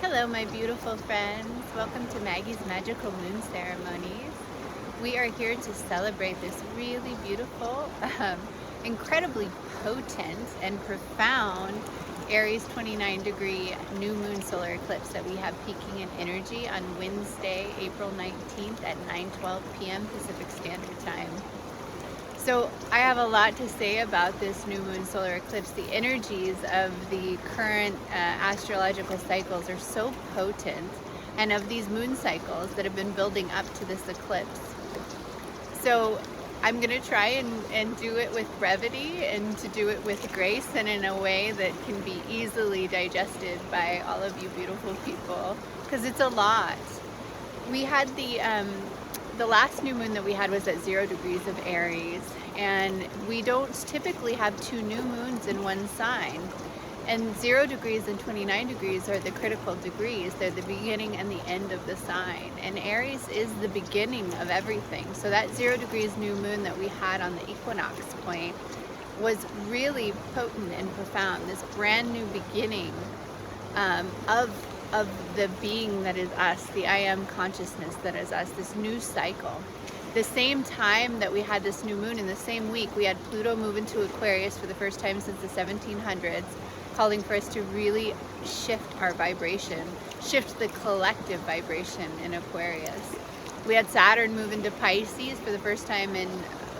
Hello, my beautiful friends. Welcome to Maggie's Magical Moon Ceremonies. We are here to celebrate this really beautiful, incredibly potent and profound Aries 29-degree new moon solar eclipse that we have peaking in energy on Wednesday, April 19th at 9:12 p.m. Pacific Standard Time. So I have a lot to say about this new moon solar eclipse. The energies of the current astrological cycles are so potent, and of these moon cycles that have been building up to this eclipse. So I'm going to try and do it with brevity and to do it with grace and in a way that can be easily digested by all of you beautiful people, because it's a lot. We had the last new moon that we had was at 0 degrees of Aries, and we don't typically have two new moons in one sign. And 0 degrees and 29 degrees are the critical degrees. They're the beginning and the end of the sign. And Aries is the beginning of everything. So that 0 degrees new moon that we had on the equinox point was really potent and profound. This brand new beginning of the being that is us, the I am consciousness that is us, this new cycle. The same time that we had this new moon, in the same week, we had Pluto move into Aquarius for the first time since the 1700s, calling for us to really shift our vibration, shift the collective vibration in Aquarius. We had Saturn move into Pisces for the first time in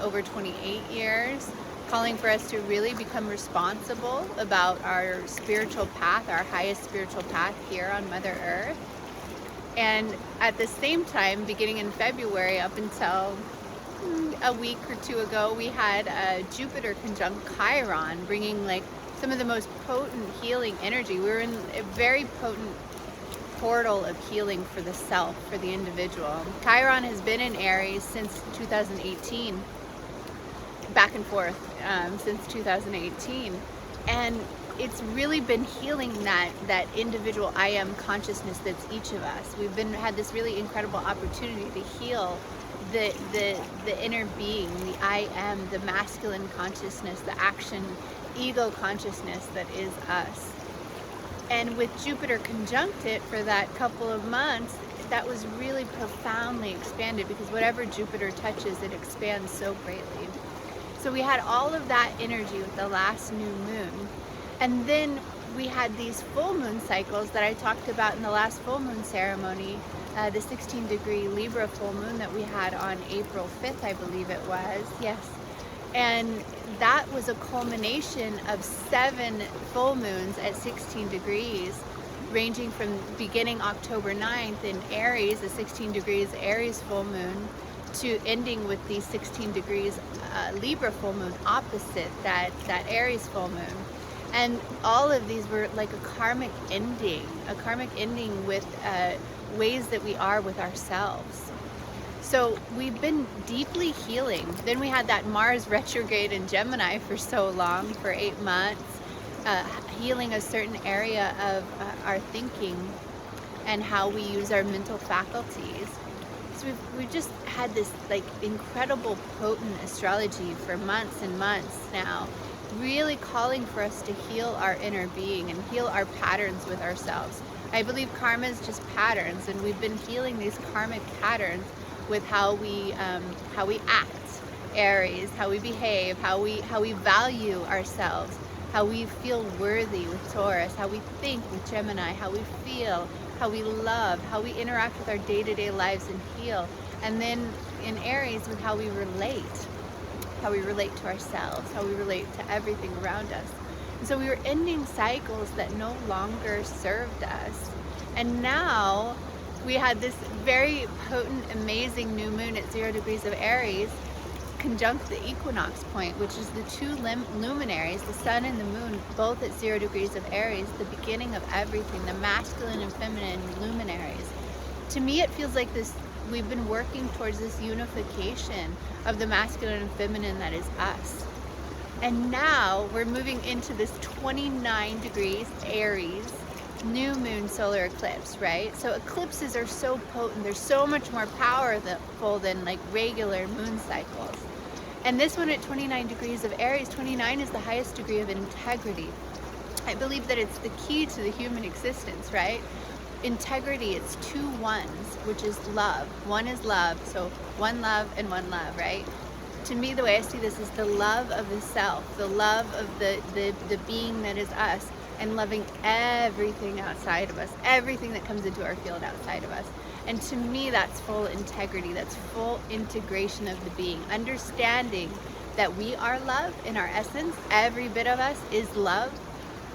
over 28 years, calling for us to really become responsible about our spiritual path, our highest spiritual path here on Mother Earth. And at the same time, beginning in February up until a week or two ago, we had Jupiter conjunct Chiron, bringing like some of the most potent healing energy. We were in a very potent portal of healing for the self, for the individual. Chiron has been in Aries since 2018, back and forth since 2018, and it's really been healing that individual I am consciousness that's each of us. We've had this really incredible opportunity to heal the inner being, the I am, the masculine consciousness, the action ego consciousness that is us. And with Jupiter conjunct it for that couple of months, that was really profoundly expanded, because whatever Jupiter touches, it expands so greatly. So we had all of that energy with the last new moon. And then we had these full moon cycles that I talked about in the last full moon ceremony, the 16-degree Libra full moon that we had on April 5th, I believe it was. Yes. And that was a culmination of 7 full moons at 16 degrees, ranging from beginning October 9th in Aries, a 16 degrees Aries full moon, to ending with the 16 degrees Libra full moon opposite that Aries full moon. And all of these were like a karmic ending with ways that we are with ourselves. So we've been deeply healing. Then we had that Mars retrograde in Gemini for so long, for 8 months, healing a certain area of our thinking and how we use our mental faculties. So we've just had this like incredible potent astrology for months and months now, really calling for us to heal our inner being and heal our patterns with ourselves. I believe karma is just patterns, and we've been healing these karmic patterns with how we act, Aries, how we behave, how we value ourselves, how we feel worthy with Taurus, how we think with Gemini, how we feel, how we love, how we interact with our day-to-day lives and heal. And then in Aries, with how we relate to ourselves, how we relate to everything around us. And so we were ending cycles that no longer served us. And now we had this very potent, amazing new moon at 0 degrees of Aries conjunct the equinox point, which is the two luminaries, the sun and the moon, both at 0 degrees of Aries, the beginning of everything, the masculine and feminine luminaries. To me, it feels like this. We've been working towards this unification of the masculine and feminine that is us. And now we're moving into this 29 degrees Aries new moon solar eclipse, right? So eclipses are so potent. They're so much more powerful than like regular moon cycles. And this one at 29 degrees of Aries, 29 is the highest degree of integrity. I believe that it's the key to the human existence, right? integrity, it's two ones, which is love. One is love, so one love and one love, right? To me, the way I see this is the love of the self, the love of the being that is us, and loving everything outside of us, everything that comes into our field outside of us. And to me, that's full integrity, that's full integration of the being, understanding that we are love in our essence. Every bit of us is love.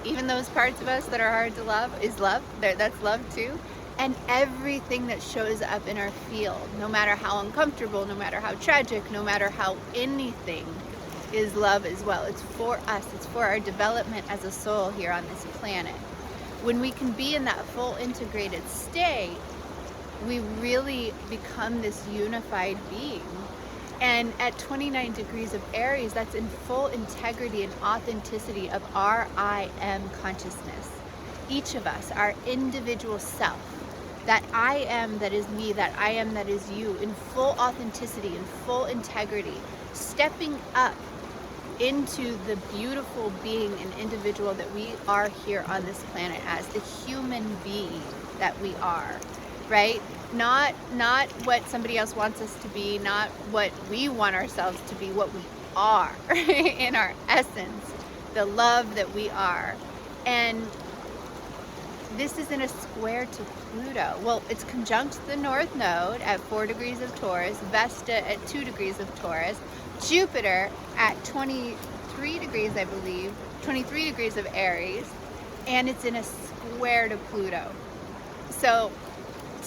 Even those parts of us that are hard to love is love. That's love too. And everything that shows up in our field, no matter how uncomfortable, no matter how tragic, no matter how anything, is love as well. It's for us. It's for our development as a soul here on this planet. When we can be in that full integrated state, we really become this unified being. And at 29 degrees of Aries, that's in full integrity and authenticity of our I am consciousness. Each of us, our individual self, that I am that is me, that I am that is you, in full authenticity, in full integrity, stepping up into the beautiful being and individual that we are here on this planet as, the human being that we are, right? Not what somebody else wants us to be, not what we want ourselves to be, what we are in our essence, the love that we are. And this is in a square to Pluto. Well, it's conjunct the North Node at 4 degrees of Taurus, Vesta at 2 degrees of Taurus, Jupiter at 23 degrees, I believe, 23 degrees of Aries, and it's in a square to Pluto. So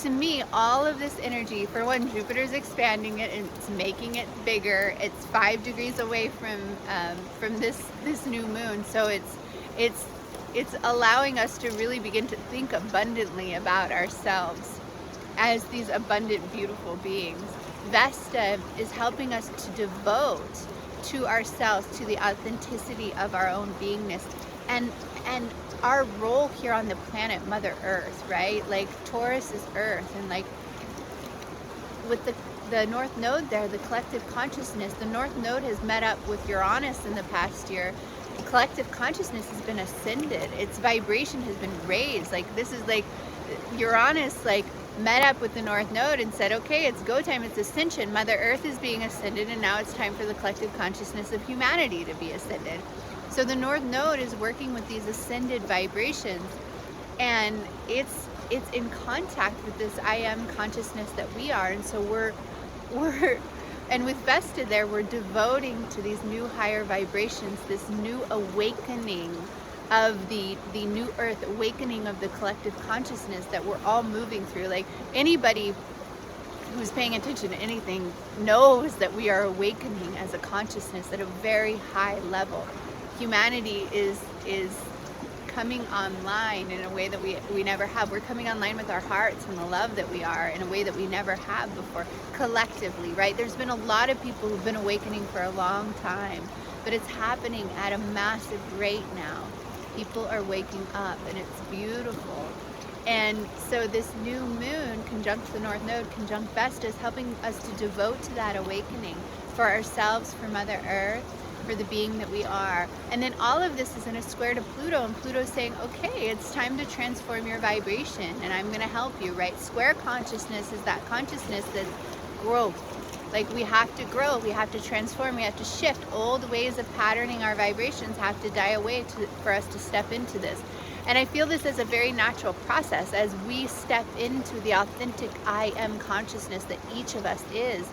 to me, all of this energy, for one, Jupiter's expanding it and it's making it bigger. It's 5 degrees away from this new moon, so it's allowing us to really begin to think abundantly about ourselves as these abundant, beautiful beings. Vesta is helping us to devote to ourselves, to the authenticity of our own beingness, and our role here on the planet, Mother Earth, right? Like Taurus is Earth, and like with the North Node there, the collective consciousness, the North Node has met up with Uranus in the past year. The collective consciousness has been ascended. Its vibration has been raised. Like this is like Uranus like met up with the North Node and said, okay, it's go time, it's ascension. Mother Earth is being ascended, and now it's time for the collective consciousness of humanity to be ascended. So the North Node is working with these ascended vibrations, and it's in contact with this I am consciousness that we are. And so we're and with Vesta there, we're devoting to these new higher vibrations, this new awakening of the new earth, awakening of the collective consciousness that we're all moving through. Like anybody who's paying attention to anything knows that we are awakening as a consciousness at a very high level. Humanity is coming online in a way that we never have. We're coming online with our hearts and the love that we are in a way that we never have before, collectively, right? There's been a lot of people who've been awakening for a long time, but it's happening at a massive rate now. People are waking up, and it's beautiful. And so this new moon, conjunct the North Node, conjunct Vesta, is helping us to devote to that awakening for ourselves, for Mother Earth, for the being that we are. And then all of this is in a square to Pluto, and Pluto's saying, okay, it's time to transform your vibration, and I'm going to help you, right? Square consciousness is that consciousness that's growth. Like we have to grow, we have to transform, we have to shift. Old ways of patterning our vibrations have to die away for us to step into this. And I feel this as a very natural process as we step into the authentic I am consciousness that each of us is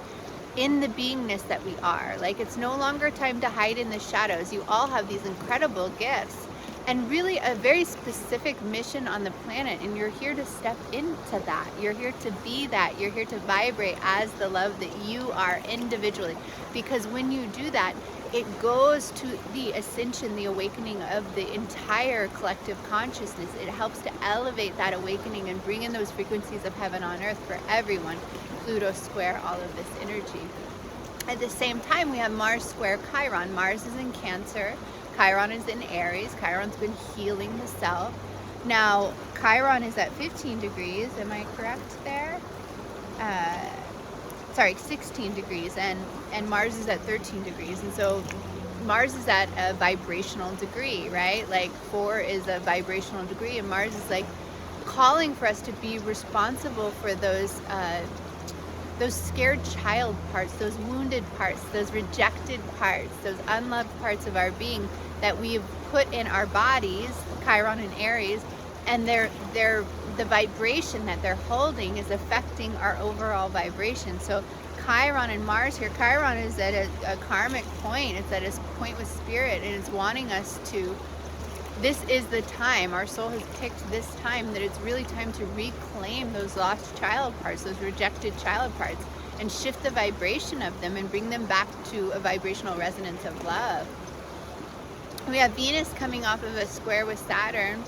in the beingness that we are. Like it's no longer time to hide in the shadows. You all have these incredible gifts and really a very specific mission on the planet, and you're here to step into that. You're here to be that. You're here to vibrate as the love that you are individually, because when you do that, it goes to the ascension, the awakening of the entire collective consciousness. It helps to elevate that awakening and bring in those frequencies of heaven on earth for everyone. Pluto square all of this energy. At the same time, we have Mars square Chiron. Mars is in Cancer. Chiron is in Aries. Chiron's been healing the self. Now, Chiron is at 15 degrees. Am I correct there? Sorry, 16 degrees. And Mars is at 13 degrees. And so Mars is at a vibrational degree, right? Like 4 is a vibrational degree, and Mars is like calling for us to be responsible for those scared child parts, those wounded parts, those rejected parts, those unloved parts of our being that we've put in our bodies, Chiron and Aries, and the vibration that they're holding is affecting our overall vibration. So Chiron and Mars here, Chiron is at a karmic point, it's at a point with spirit, and it's wanting us to, this is the time, our soul has picked this time, that it's really time to reclaim those lost child parts, those rejected child parts, and shift the vibration of them and bring them back to a vibrational resonance of love. We have Venus coming off of a square with Saturn,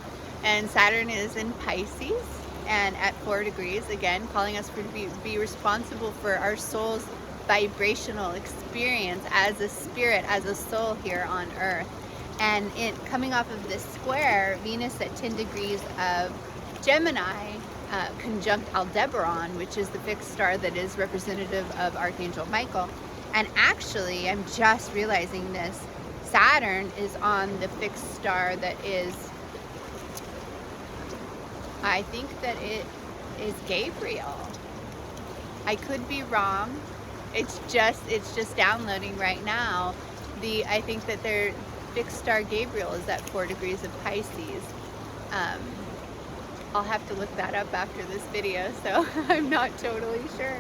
and Saturn is in Pisces and at 4 degrees, again calling us to be responsible for our soul's vibrational experience as a spirit, as a soul here on Earth. And it coming off of this square, Venus at 10 degrees of Gemini, conjunct Aldebaran, which is the fixed star that is representative of Archangel Michael. And actually, I'm just realizing this, Saturn is on the fixed star that is, I think that it is Gabriel. I could be wrong. It's just downloading right now. I think that their fixed star Gabriel is at 4 degrees of Pisces. I'll have to look that up after this video, so I'm not totally sure.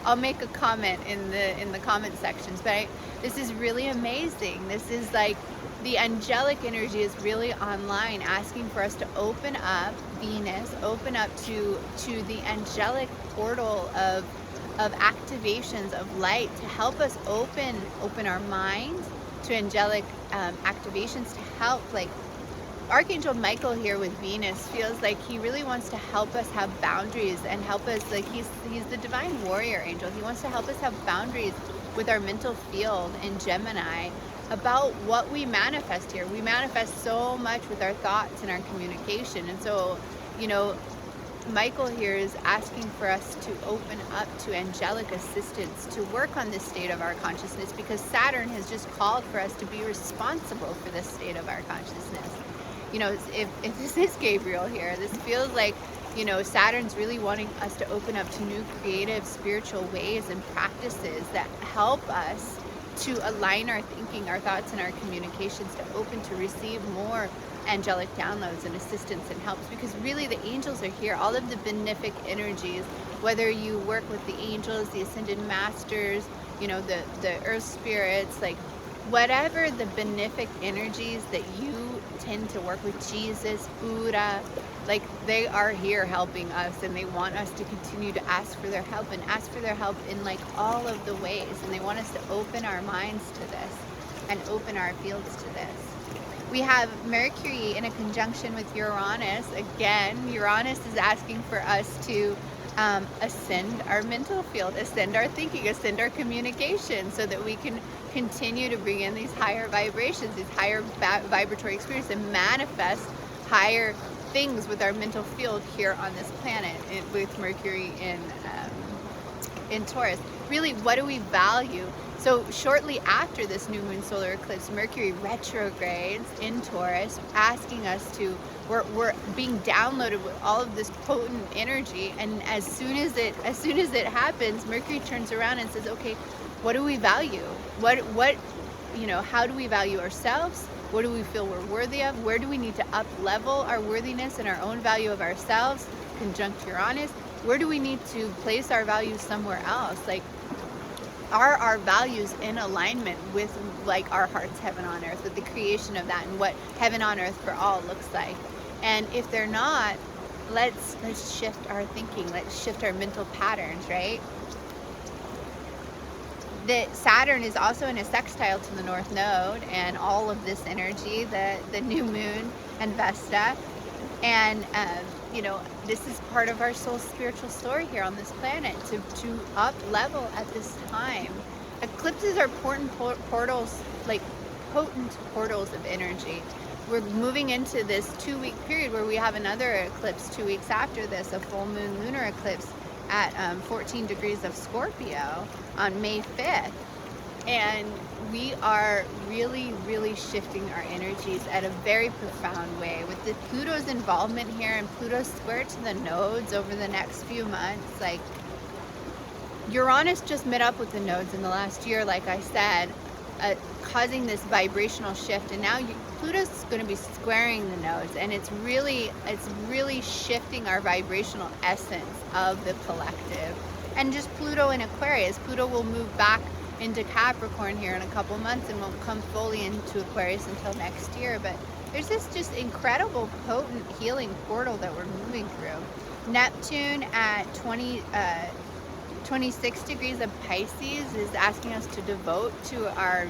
I'll make a comment in the comment sections, but this is really amazing. This is like the angelic energy is really online, asking for us to open up Venus, open up to the angelic portal of activations of light to help us open our minds to angelic activations to help. Like Archangel Michael here with Venus feels like he really wants to help us have boundaries and help us, like he's the divine warrior angel. He wants to help us have boundaries with our mental field in Gemini about what we manifest here. We manifest so much with our thoughts and our communication, and so, you know, Michael here is asking for us to open up to angelic assistance to work on this state of our consciousness, because Saturn has just called for us to be responsible for this state of our consciousness. You know, if this is Gabriel here, this feels like, you know, Saturn's really wanting us to open up to new creative spiritual ways and practices that help us to align our thinking, our thoughts, and our communications to open to receive more angelic downloads and assistance and helps, because really the angels are here. All of the benefic energies, whether you work with the angels, the ascended masters, you know, the earth spirits, like whatever the benefic energies that you tend to work with, Jesus, Buddha, like they are here helping us, and they want us to continue to ask for their help and ask for their help in like all of the ways, and they want us to open our minds to this and open our fields to this. We have Mercury in a conjunction with Uranus. Again, Uranus is asking for us to ascend our mental field, ascend our thinking, ascend our communication, so that we can continue to bring in these higher vibrations, these higher vibratory experiences, and manifest higher things with our mental field here on this planet, with Mercury in Taurus. Really, what do we value? So shortly after this new moon solar eclipse, Mercury retrogrades in Taurus, asking us to, we're being downloaded with all of this potent energy, and as soon as it happens, Mercury turns around and says, okay, what do we value? What you know, how do we value ourselves? What do we feel we're worthy of? Where do we need to up level our worthiness and our own value of ourselves? Conjunct Uranus. Where do we need to place our values somewhere else? Like, are our values in alignment with like our heart's heaven on earth, with the creation of that and what heaven on earth for all looks like? And if they're not, let's shift our thinking, let's shift our mental patterns, right? That Saturn is also in a sextile to the North Node, and all of this energy, the new moon and Vesta, and you know, this is part of our soul's spiritual story here on this planet, to up level at this time. Eclipses are potent portals, like potent portals of energy. We're moving into this 2-week period where we have another eclipse 2 weeks after this, a full moon lunar eclipse at 14 degrees of Scorpio on May 5th. And we are really, really shifting our energies at a very profound way. With the Pluto's involvement here and Pluto's square to the nodes over the next few months, like Uranus just met up with the nodes in the last year, like I said, causing this vibrational shift. And now Pluto's going to be squaring the nodes, and it's really shifting our vibrational essence of the collective. And just Pluto in Aquarius, Pluto will move back into Capricorn here in a couple months and won't come fully into Aquarius until next year. But there's this just incredible potent healing portal that we're moving through. Neptune at 26 degrees of Pisces is asking us to devote to our,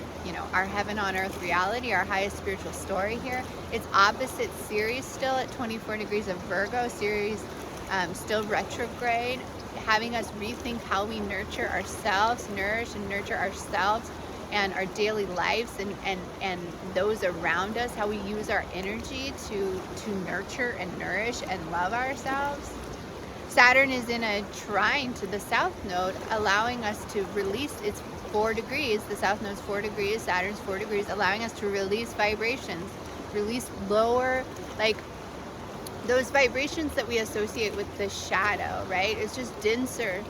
our heaven on earth reality, our highest spiritual story here. It's opposite Ceres still at 24 degrees of Virgo. Ceres still retrograde, having us rethink how we nurture ourselves, nourish and nurture ourselves and our daily lives and those around us, how we use our energy to nurture and nourish and love ourselves. Saturn is in a trine to the south node, allowing us to release. It's 4 degrees. The south node's 4 degrees. Saturn's 4 degrees, allowing us to release vibrations, release lower, like those vibrations that we associate with the shadow, right? It's just denser,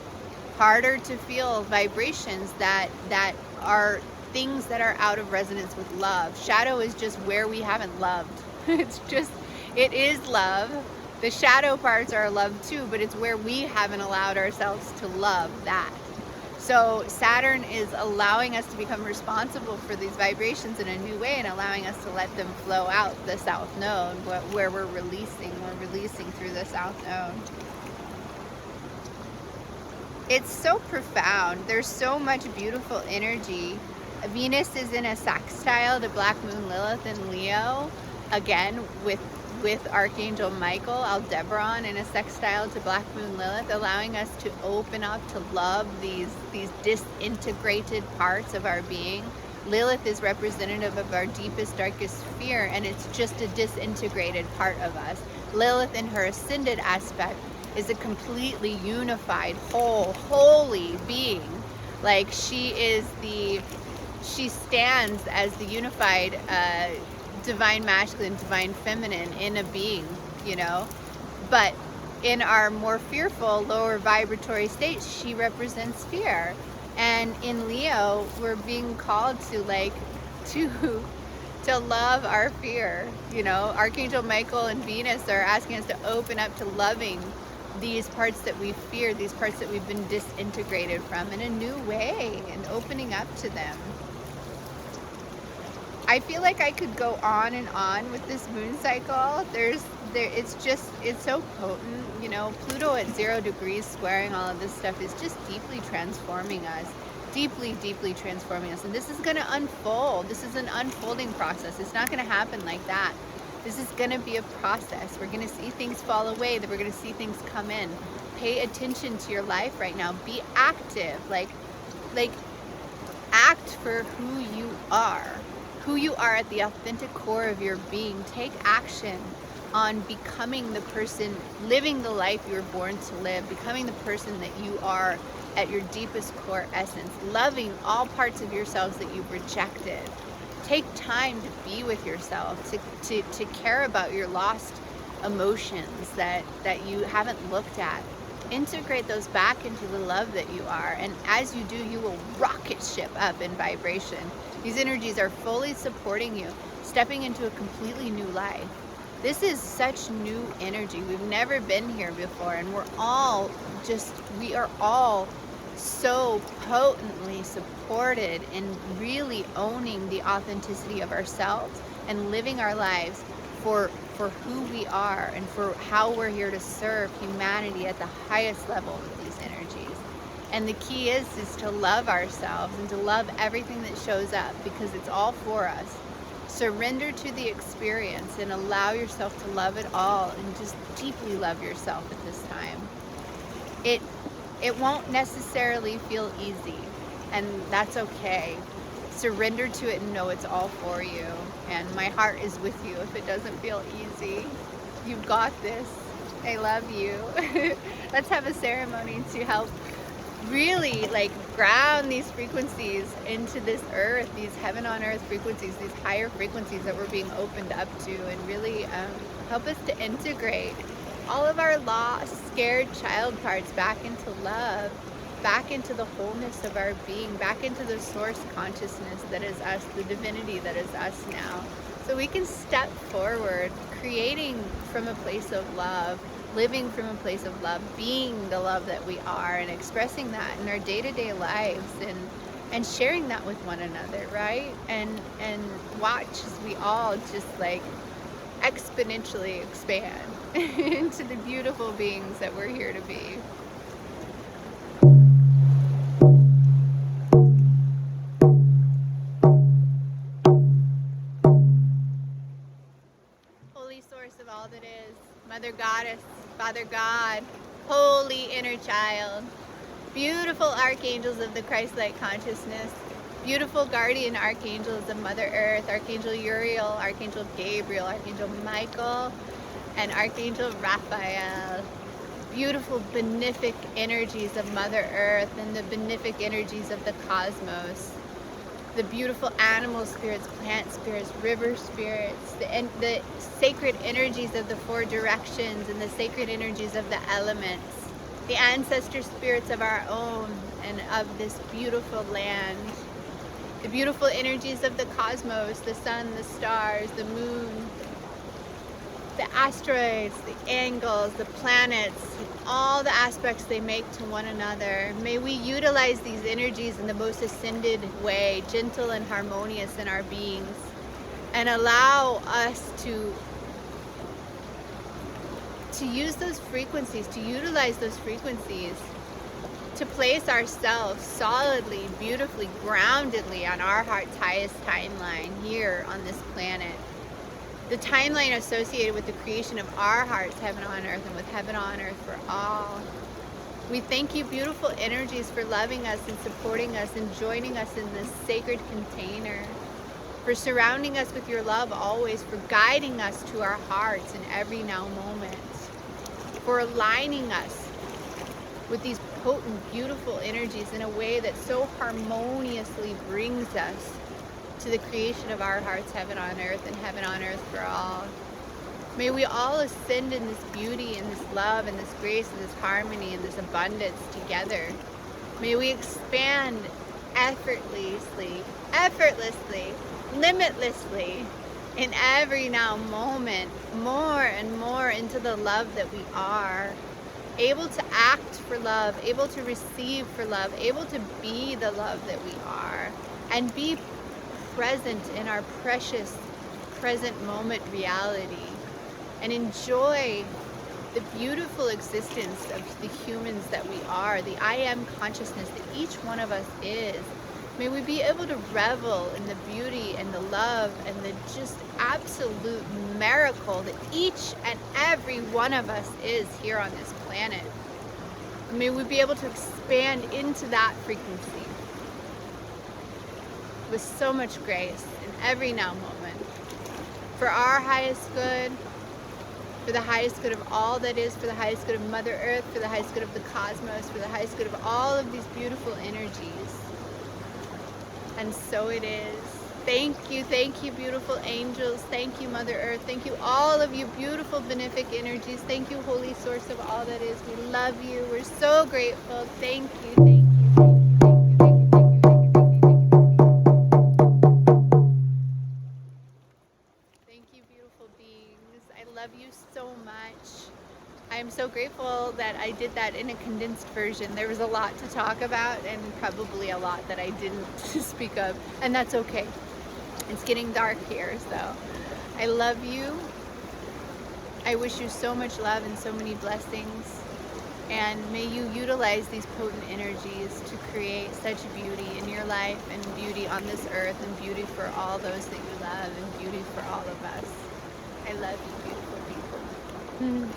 harder to feel vibrations that are things that are out of resonance with love. Shadow is just where we haven't loved. It is love. The shadow parts are love too, but it's where we haven't allowed ourselves to love that. So Saturn is allowing us to become responsible for these vibrations in a new way and allowing us to let them flow out the south node where we're releasing through the south node. It's so profound. There's so much beautiful energy. Venus is in a sextile to Black Moon Lilith in Leo, again with Archangel Michael, Aldebaran in a sextile to Black Moon Lilith, allowing us to open up to love these disintegrated parts of our being. Lilith is representative of our deepest, darkest fear, and it's just a disintegrated part of us. Lilith in her ascended aspect is a completely unified, whole, holy being. Like she stands as the unified divine masculine, divine feminine in a being, but in our more fearful, lower vibratory states, she represents fear. And in Leo, we're being called to love our fear. Archangel Michael and Venus are asking us to open up to loving these parts that we fear, these parts that we've been disintegrated from in a new way, and opening up to them. I feel like I could go on and on with this moon cycle. It's so potent. Pluto at 0 degrees squaring all of this stuff is just deeply transforming us, deeply transforming us. And this is going to unfold. This is an unfolding process. It's not going to happen like that. This is going to be a process. We're going to see things fall away, that we're going to see things come in. Pay attention to your life right now. Be active. Like act for who you are. Who you are at the authentic core of your being. Take action on becoming the person, living the life you were born to live, becoming the person that you are at your deepest core essence, loving all parts of yourselves that you've rejected. Take time to be with yourself, to care about your lost emotions that you haven't looked at. Integrate those back into the love that you are, and as you do, you will rocket ship up in vibration. These energies are fully supporting you, stepping into a completely new life. This is such new energy. We've never been here before, and we are all so potently supported in really owning the authenticity of ourselves and living our lives for who we are and for how we're here to serve humanity at the highest level with these energies. And the key is to love ourselves and to love everything that shows up, because it's all for us. Surrender to the experience and allow yourself to love it all, and just deeply love yourself at this time. It won't necessarily feel easy, and that's okay. Surrender to it and know it's all for you. And my heart is with you if it doesn't feel easy. You've got this. I love you. Let's have a ceremony to help really like ground these frequencies into this earth, these heaven on earth frequencies, these higher frequencies that we're being opened up to, and really help us to integrate all of our lost, scared child parts back into love, back into the wholeness of our being, back into the source consciousness that is us, the divinity that is us now. So we can step forward, creating from a place of love, living from a place of love, being the love that we are, and expressing that in our day-to-day lives, and sharing that with one another, right? And watch as we all just like exponentially expand into the beautiful beings that we're here to be. Holy source of all that is, Mother Goddess, Father God, holy inner child, beautiful archangels of the Christ-like consciousness, beautiful guardian archangels of Mother Earth, Archangel Uriel, Archangel Gabriel, Archangel Michael, and Archangel Raphael. Beautiful benefic energies of Mother Earth and the benefic energies of the cosmos. The beautiful animal spirits, plant spirits, river spirits, the sacred energies of the four directions and the sacred energies of the elements, the ancestor spirits of our own and of this beautiful land, the beautiful energies of the cosmos, the sun, the stars, the moon, the asteroids, the angles, the planets, all the aspects they make to one another. May we utilize these energies in the most ascended way, gentle and harmonious in our beings, and allow us to use those frequencies, to utilize those frequencies, to place ourselves solidly, beautifully, groundedly on our heart's highest timeline here on this planet. The timeline associated with the creation of our hearts, heaven on earth, and with heaven on earth for all. We thank you, beautiful energies, for loving us and supporting us and joining us in this sacred container, for surrounding us with your love always, for guiding us to our hearts in every now moment, for aligning us with these potent, beautiful energies in a way that so harmoniously brings us to the creation of our hearts, heaven on earth, and heaven on earth for all. May we all ascend in this beauty and this love and this grace and this harmony and this abundance together. May we expand effortlessly, limitlessly, in every now moment, more and more into the love that we are. Able to act for love, able to receive for love, able to be the love that we are, and be present in our precious present moment reality, and enjoy the beautiful existence of the humans that we are, the I am consciousness that each one of us is. May we be able to revel in the beauty and the love and the just absolute miracle that each and every one of us is here on this planet. May we be able to expand into that frequency with so much grace in every now moment, for our highest good, for the highest good of all that is, for the highest good of Mother Earth, for the highest good of the cosmos, for the highest good of all of these beautiful energies. And so it is. Thank you, beautiful angels. Thank you, Mother Earth. Thank you, all of you beautiful benefic energies. Thank you, holy source of all that is. We love you. We're so grateful. Thank you, thank you. Thank you, beautiful beings. I love you so much. I am so grateful that I did that in a condensed version. There was a lot to talk about and probably a lot that I didn't speak of, and that's okay. It's getting dark here, so I love you. I wish you so much love and so many blessings, and may you utilize these potent energies to create such beauty in your life, and beauty on this earth, and beauty for all those that you love, and beauty for all of us. I love you, beautiful people.